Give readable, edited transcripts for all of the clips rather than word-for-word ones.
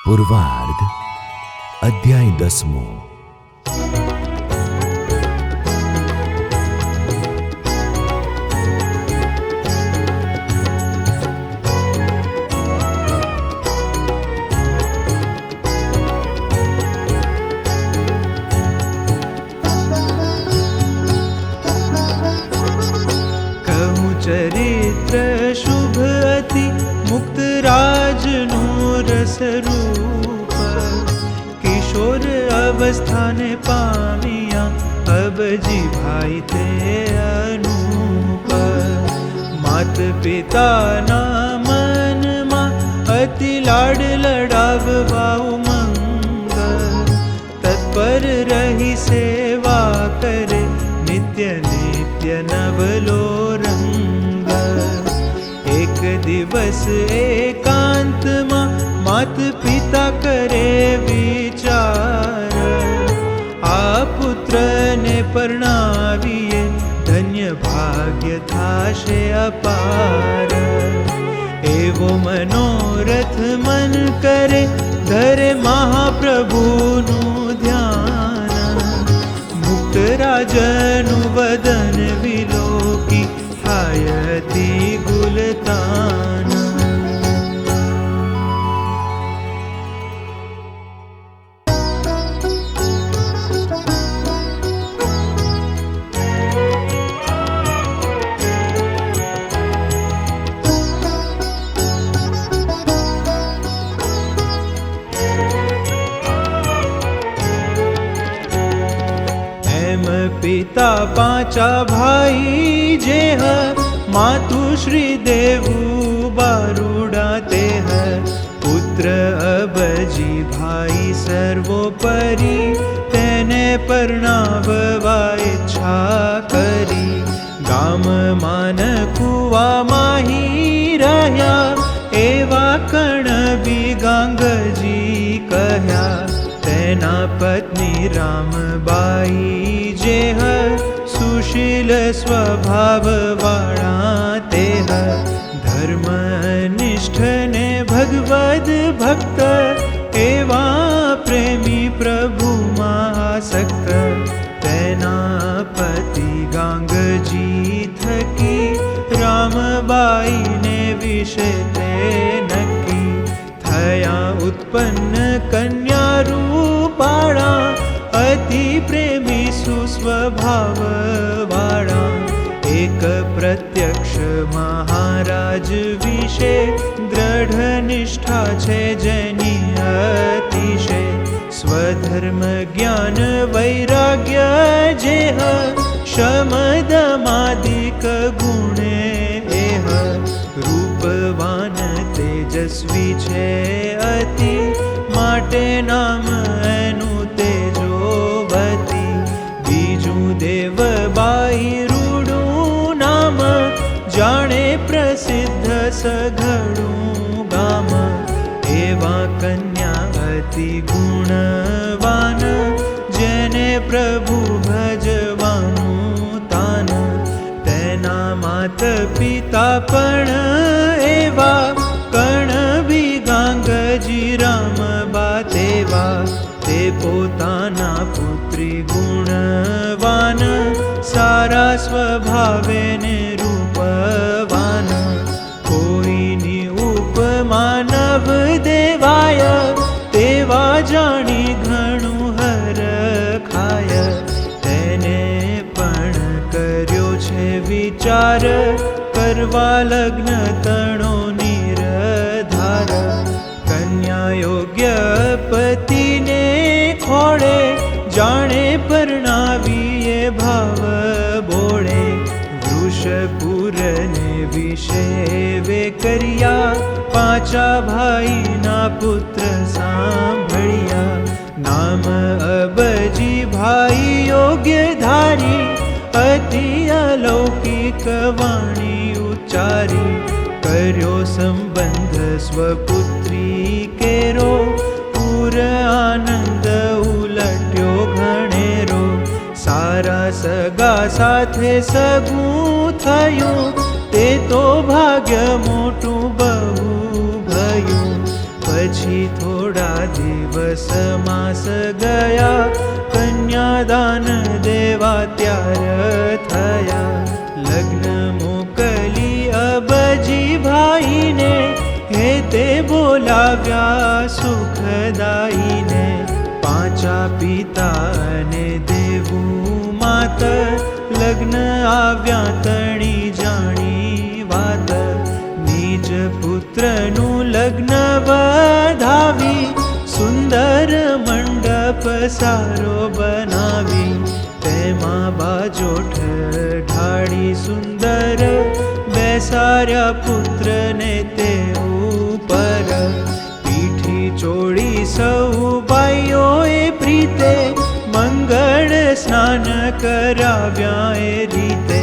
પૂર્વાર્ધ અધ્યાય 10. चरित्र शुभ अति मुक्त राजनु रसरूप किशोर अवस्थाने पामिया अबजी भाई ते अनूप मात पिता ना मन मा अति लाड लडाववा उमंग तत्पर रही सेवा करे नित्य नित्य नवलो एक दिवस एकांत मात पिता करे विचार आ पुत्र ने परणावीए धन्य भाग्य थाशे अपार एवो मनोरथ मन करे धरे महाप्रभुनु ध्यान मुक्त राजनु वदन विलोकी हायती गुलतान पिता पांचा भाई जेह मातु श्री देवु बारुडा तेह पुत्र अबजी भाई सर्वोपरि तेने परणाववा इच्छा करी गाम मान कुआ माही रह्या एवा कण बी गांगजी कहया तेना पत्नी रामबाई जेह सुशील स्वभाव वाळा तेह धर्म निष्ठ ने भगवद भक्त एवा प्रेमी प्रभु महासक्त तेना पति गांगजी थकी रामबाई ने विषे ते नक्की थया उत्पन्न कन्या रूपाळा अति प्रेमी सुस्वभाव वाळा एक प्रत्यक्ष महाराज विषे दृढ़ निष्ठा छे जेनी अतिशय स्वधर्म ज्ञान वैराग्य जेह शमदमादिक गुणे एह रूपवान तेजस्वी छे अति माटे नाम एनु तेजोवती बीजू देवबाई रूडू नाम जाने प्रसिद्ध सघड़ू गाम एवा कन्या अति गुणवान जेने प्रभु भजवानु तान तेना मात पिता पण एवा कण भी गांगजी रामबा तेवा ते पोताना पुत्री गुणवान सारा स्वभावे ने रूपवान कोईनी उपमा नव देवाय तेवा जाणी घणु हरखाय तेने पण कर्यो छे विचार करवा लग्न तणो निरधार कन्या योग्य पति ने खोड़े जाने परणावीए भाव बोड़े वृषपुर ने विषे वे करिया पांचा भाई ना पुत्र सांभळिया नाम अबजी भाई योग्य धारी अति अलौकिक वाणी उच्चारी कर्यो संबंध स्वपुत्री केरो पूर आनंद उलट्यो घणेरो सारा सगा साथे सगुं थयुं ते तो भाग्य मोटू बहु भयु પછી થોડા દિવસ માસ ગયા, કન્યાદાન દેવા ત્યાર થયા. લગ્ન મોકલી અબજી ભાઈને, હે તે બોલાવ્યા સુખદાયીને. પાંચા પિતા અને દેવું માત, લગ્ન આવ્યા તણી જાણી વાત. નિજ પુત્રનું લગ્ન વધાવી, સુંદર મંડપ સારો બનાવી. તેમાં બાજોઠ ઢાળી સુંદર, બેસાર્યા પુત્રને તે ઉપર. પીઠી ચોળી સૌ ભાઈઓએ પ્રીતે, મંગળ સ્નાન કરાવ્યા એ રીતે.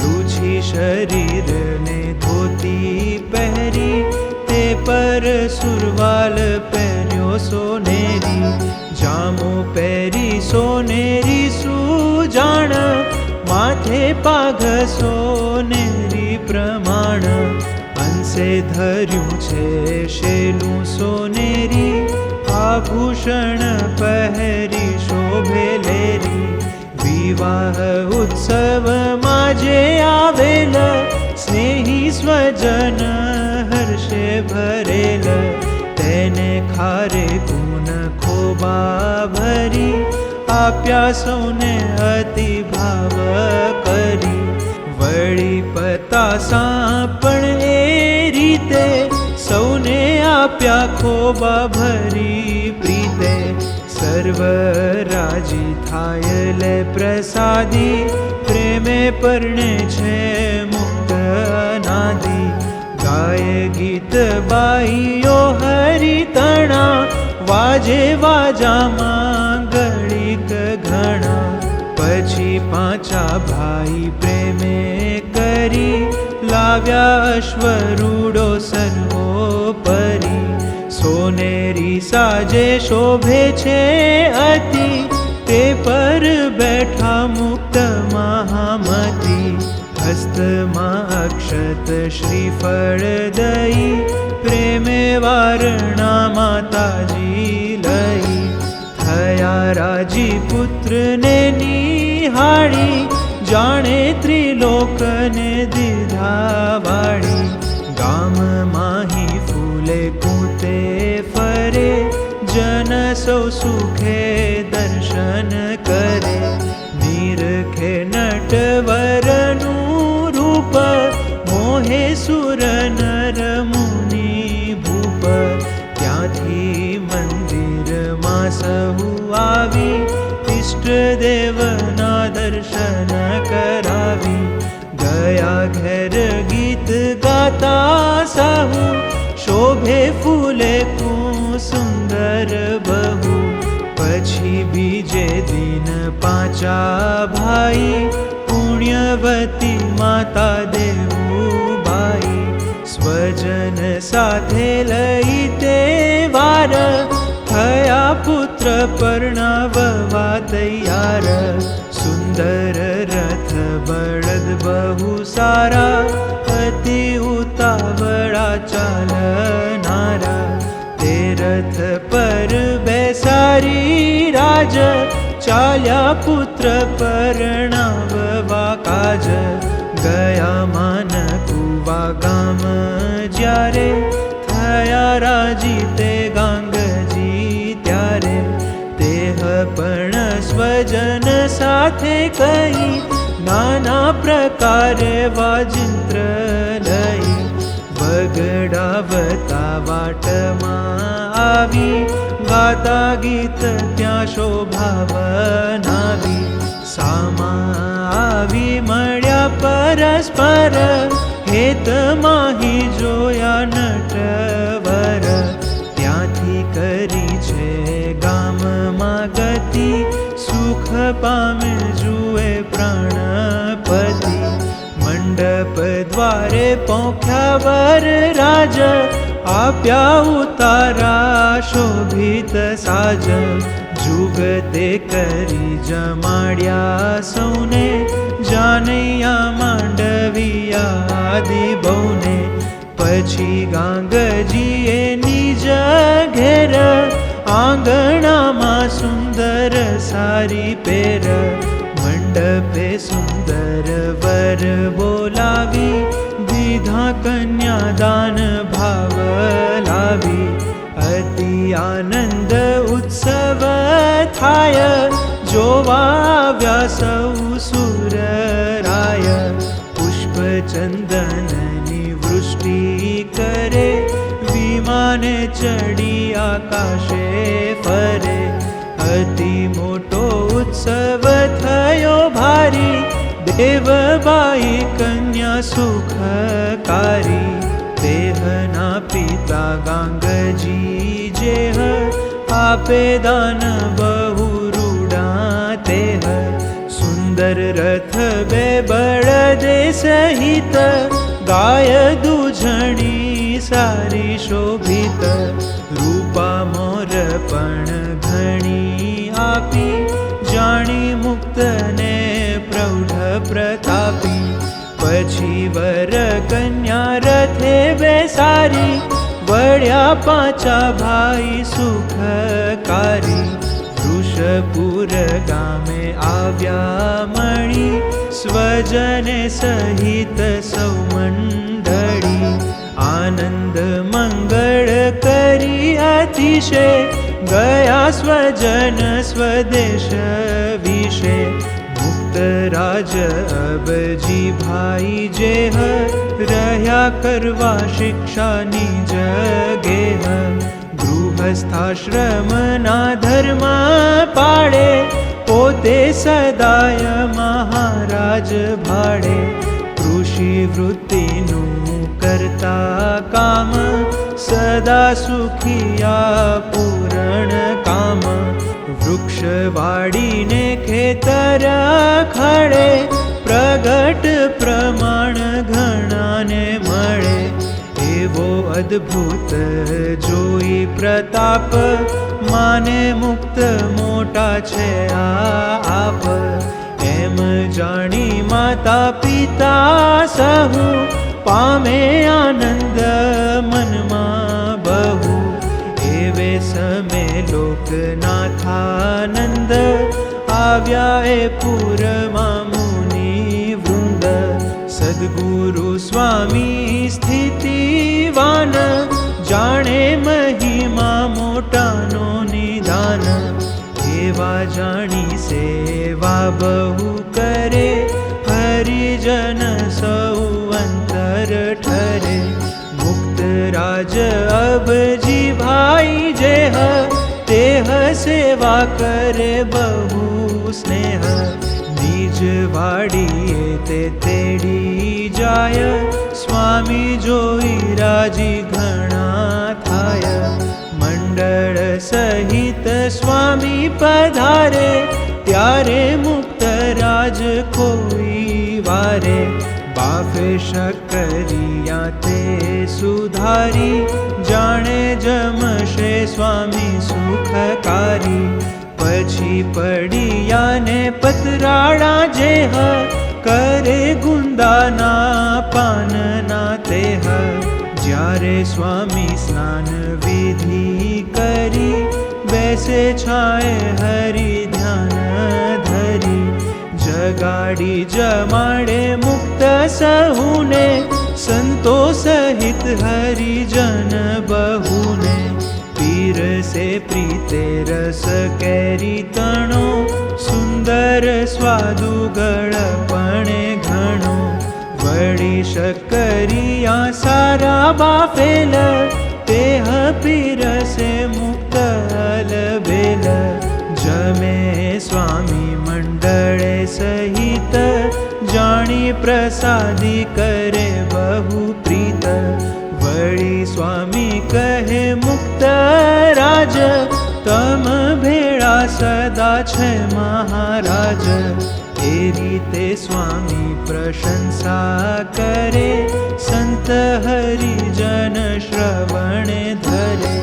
લૂછી શરીરને ધોતી પહેરી, તે પર સુરવાલ પહેર્યો સોનેરી. જામો પહેરી સોનેરી સુજાણ, માથે પાઘ સોનેરી પ્રમાણ. અંશે ધર્યું છે શેલું સોનેરી, આભૂષણ પહેરી શોભે લેરી. વિવાહ ઉત્સવમાં જે આવેલ, સ્નેહી સ્વજન હર્ષે ભરેલ. તેને ખારે ગુણ ખોબા ભરી, આપ્યા સૌને અતિ ભાવ કરી. વળી પતાસા પણ એ રીતે, સૌને આપ્યા ખોબા ભરી પ્રીતે. સર્વ રાજી થાય લે પ્રસાદી, પ્રેમે પરણે છે મુક્ત અનાદિ. ગાય ગીત બાઈઓ હરિતણા, વાજે વાજામાં ગળીક ઘણા. પછી પાંચા ભાઈ પ્રેમે કરી, લાવ્યા અશ્વરૂડો સર્વોપરી. સોનેરી સાજે શોભે છે અતિ, તે પર બેઠા મુક્ત મહામતી. હસ્તમાં અક્ષત શ્રીફળ દઈ, પ્રેમે વારણા માતાજી લઈ. થયા રાજી પુત્રને નિહાળી, જાણે ત્રિલોકને દીધા વાળી. ગામ માહી ફૂલે કૂતે ફરે, જન સૌ સુખે દર્શન કરે. નિરખે નટવરનું રૂપ, મોહે સુર નર મુનિ ભૂપ. ત્યાંથી મંદિરમાં સહુ આવી, ઇષ્ટદેવના દર્શન કરાવી. ગયા ઘેર ગીત ગાતા સહુ, શોભે ફૂલે સુંદર બહુ. પછી બીજે દિન પાંચા ભાઈ, પુણ્યવતી માતા દેવુબાઈ. સ્વજન સાથે લઈ તે વાર, થયા પુત્ર પરણાવવા તૈયાર. સુંદર રથ બળદ બહુ સારા, અતિ ઉતાવળા ચાલનારા. તે રથ પર બેસારી રાજ, ચાલ્યા પુત્ર પરણાવવા કાજ. ગયા માન કુવા ગામ જ્યારે, થયા રાજી તે ગાંગજી ત્યારે. તેહ પણ સ્વજન સાથે કહી, નાના પ્રકારે વાજિંત્ર લઈ. બગડાવતા વાટમાં આવી, ગાતા ગીત ત્યાં શોભા બનાવી. સામા આવી મળ્યા પરસ્પર, હેત માહી જોયા નટવર. ત્યાંથી કરી છે ગામમાં ગતિ, સુખ પામે જુએ પ્રાણપતિ. મંડપ દ્વારે પહોંચ્યા વર રાજ, આપ્યા ઉતારા શોભિત સાજ. જુગતે કરી જમાડ્યા સૌને, જાનૈયા માંડવિયા આદિ બહુને. પછી ગાંગજીએ નિજ ઘેર આંગણામાં સુંદર સારી પેર મંડપે સુંદર વર બોલાવી દીધા કન્યાદાન ભાવ લાવી અતિ આનંદ ઉત્સવ થાય જોવા આવ્યા સૌ સુરરાય પુષ્પ ચંદનની વૃષ્ટિ કરે વિમાને ચડી આકાશે ફરે અતિ મોટો ઉત્સવ થયો ભારી દેવબાઈ કન્યા સુખકારી દેહના પિતા ગાંગજી જેહ આપે દાન બહુ રૂડા તેહ સુંદર રથ બે બળદે સહિત ગાય દૂધણી સારી શોભિત રૂપા મોર પણ ઘણી આપી જાણી મુક્તને પ્રૌઢ પ્રતાપી પછી વર કન્યા રથે બેસારી વળ્યા પાછા ભાઈ સુખકારી વૃષપુર ગામે આવ્યા મણી સ્વજને સહિત સૌ મંડળી આનંદ મંગળ કરી અતિશે ગયા સ્વજન સ્વદેશ વિશે મુક્ત રાજ અબજી ભાઈ જેહ રહ્યા કરવા શિક્ષાની જગેહ ગૃહસ્થાશ્રમના ધર્મ પાળે પોતે સદાય મહારાજ ભાડે કૃષિ વૃત્તિનું કરતા કામ સદા સુખિયા પૂરણ કામ વૃક્ષ વાડીને ખેતર ખડે પ્રગટ પ્રમાણ ઘણાને મળે એવો અદ્ભુત જોઈ પ્રતાપ માને મુક્ત મોટા છે આપ એમ જાણી માતા પિતા સહુ પામે આનંદ મનમાં બહુ એવે સમે લોકનાથાનંદ આવ્યા એ પૂરમાં મુનિ વૃંદ સદગુરુ સ્વામી સ્થિતિવાન જાણે મહિમા મોટાનો નિદાન એવા જાણી સેવા બહુ કરે હરિજન સૌ અંતર ઠરે મુક્ત રાજ અબજી ભાઈ જેહ તેહ સેવા કરે બહુ સ્નેહ નિજ વાડીએ તે તેડી જાય સ્વામી જોઈ રાજી ઘણા થાય મંડળ સહિત સ્વામી પધારે ત્યારે મુક્ત રાજ કોઈ વારે બાફે શક્કરિયા તે સુધારી જાણે જમશે સ્વામી સુખકારી પછી પડિયાને પતરાળા જેહ કરે ગુંદાના પાનના તેહ જ્યારે સ્વામી સ્નાન વિધિ કરી બેસે છાએ હરિ ધ્યાન ધરી જગાડી જમાડે મુક્ત સહુને સંતો સહિત હરિજન બહુને પીરસે પ્રીતે રસ કેરી તણો સુંદર સ્વાદુ ગળપણે ઘણો વળી શક્કરિયા સારા બાફેલ તેહ પીરસે મુક્ત અલબેલ જમે સ્વામી મંડળે સહિત જાણી પ્રસાદી કરે બહુ પ્રીત વળી સ્વામી કહે મુક્ત રાજ તમ ભેળા સદા છે મહારાજ એ રીતે સ્વામી પ્રશંસા કરે સંત હરિજન શ્રવણે ધરે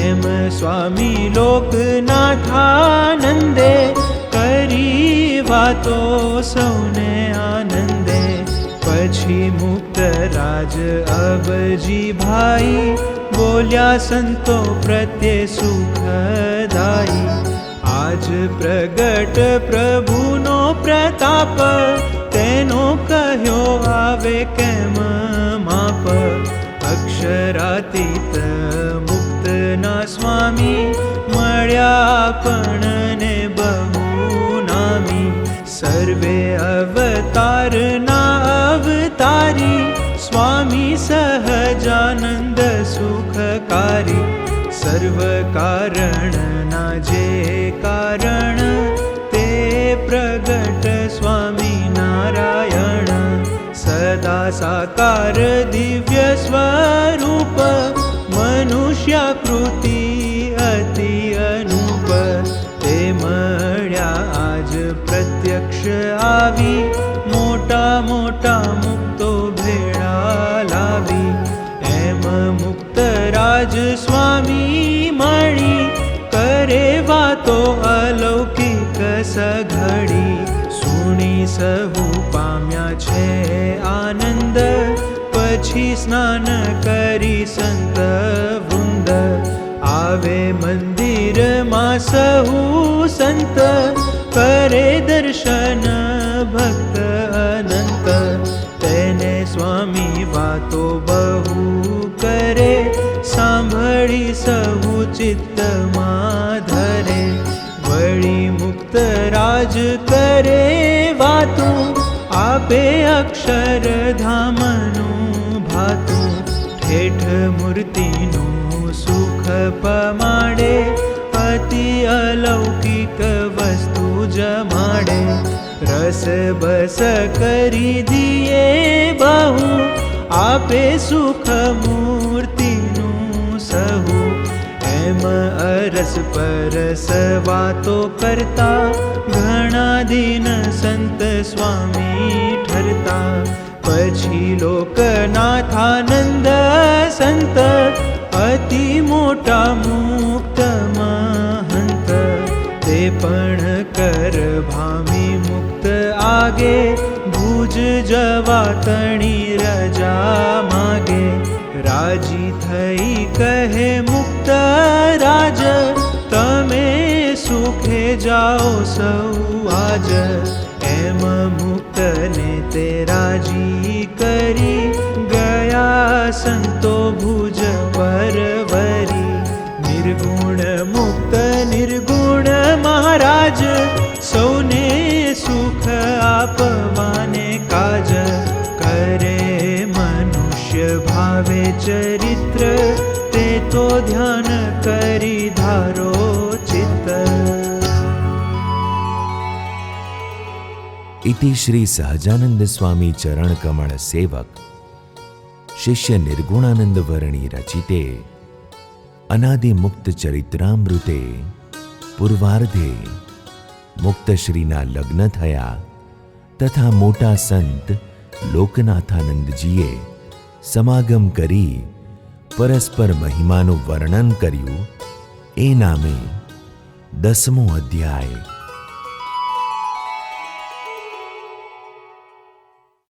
એમ સ્વામી લોકનાથાનંદે કરી વાતો સૌને આનંદે પછી મુક્ત રાજ અબજી ભાઈ બોલ્યા સંતો પ્રત્યે સુખદાયી. આજ પ્રગટ પ્રભુનો પ્રતાપ, તેનો કહ્યો આવે કેમ માપ. અક્ષરાતીત મુક્તના સ્વામી, મળ્યા આપણને બહુ નામી. સર્વે અવતારના અવતારી, સ્વામી સહજાનંદ સુખકારી. સર્વ કારણના જે કારણ, તે પ્રગટ સ્વામી નારાયણ. સદા સાકાર દિવ્ય સ્વરૂપ, મનુષ્યાકૃતિ અતિ અનુપ. તે મળ્યા આજ પ્રત્યક્ષ આવી, મોટા મોટા મુક્તો ભેળા લાવી. એમ મુક્ત રાજ સ્વામી મળી, કરે વાતો અલૌકિક સઘળી. સુણી સહુ પામ્યા છે આનંદ, પછી સ્નાન કરી સંત વૃંદ. આવે મંદિરમાં સહુ સંત, કરે દર્શન ભક્ત અનંત. તેને સ્વામી વાતો બહુ કરે, સાંભળી સહુ ચિત્તમાં ધરે. વળી મુક્ત રાજ કરે વાતું, આપે અક્ષરધામનું ભાતું. ઠેઠ મૂર્તિનું સુખ પમાડે, અતિ અલૌકિક વસ્તુ જમાડે. રસ બસ કરી દિયે બહુ, આપે સુખ મૂર્તિનું સહુ. એમ અરસ પરસ વાતો કરતા, ઘણા દિન સંત સ્વામી ઠરતા. પછી લોકનાથાનંદ સંત, અતિ મોટા મુક્ત મહંત. તે પણ કર ભામી મુક્ત આગે, ભુજ જવા તણી રજા માગે. રાજી થઈ કહે મુક્ત રાજ, તમે સુખે જાઓ સૌ આજ. એમ મુક્તને તે રાજી કરી, ગયા સંતો ભુજ પરવરી. નિર્ગુણ મુક્ત નિર્ગુણ મહારાજ, સૌને સુખ આપવાને કાજ. કરે મનુષ્ય ભાવે ચરિત્ર, તે તો ધ્યાન કરી ધારો ચિત્ત. इति श्री सहजानंद स्वामी चरण कमल सेवक शिष्य निर्गुणानंद वर्णी रचिते अनादि मुक्त चरित्रामृते पूर्वार्धे मुक्त श्रीना लग्न थया तथा मोटा संत લોકનાથાનંદજીએ સમાગમ કરી પરસ્પર મહિમાનું વર્ણન કર્યું. એ નામે 10મો અધ્યાય